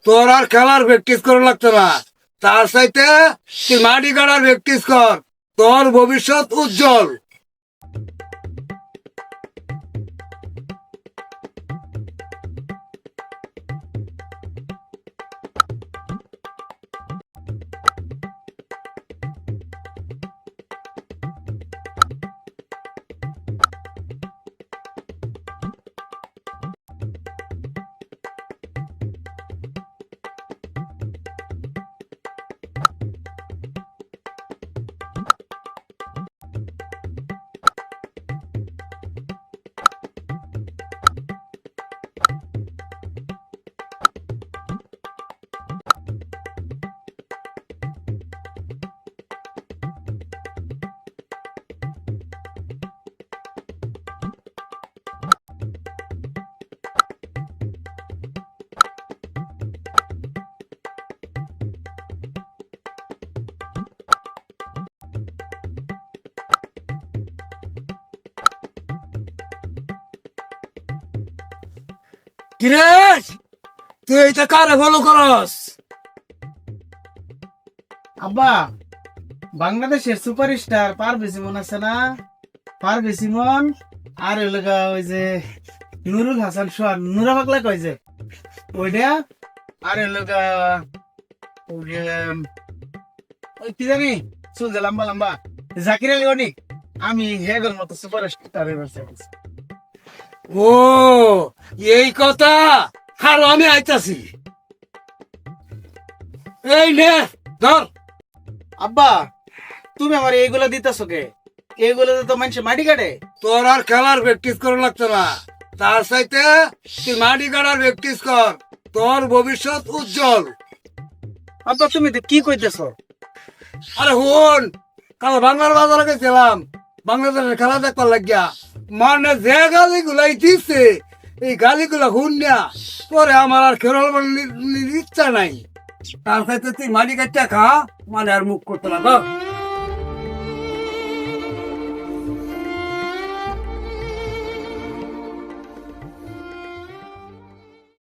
তোর আর খেলার প্র্যাকটিস করা লাগতো না, তার চাইতে তুই মাটি কাটার প্র্যাকটিস কর, তোর ভবিষ্যৎ উজ্জ্বল। কিরে, তুই এটা কারে ফলো করস? আব্বা, বাংলাদেশের সুপারস্টার পারভেজ ইমন আছে না? পারভেজ ইমন আর ওই লগা ওই যে নুরুল হাসান সোহান, নুরা পাগলা কয় যে ওইটা, আর ওই লগা ওই যে ওই কি জানি চুল যে লম্বা লম্বা জাকির আলী অনিক, আমি হেগর মতো সুপারস্টার এবার চাইছি। ও, এই কথা। আর আমি আইতাছি। এই নে ধর। আব্বা, তুমি আমার এইগুলা দিতেছো কে? এইগুলো তো মানুষে মাটি কাটে। তোর আর খেলার প্র্যাকটিস করা লাগতো না, তার চাইতে তুই মাটি কাটার প্র্যাকটিস কর, তোর ভবিষ্যৎ উজ্জ্বল। আব্বা, তুমি তো কি কইতেছো? আরে হুন, কাল বাংলার বাজারে গেছিলাম বাংলাদেশের খেলা দেখবার লাগিয়া, মানে যে গালিগুলা দিচ্ছে এই গালিগুলা হুন না, পরে আমার আর খেলার ইচ্ছা নাই। তার সাথে তুই মাটি কাটটা খা, মানে আর মুখ করতে না।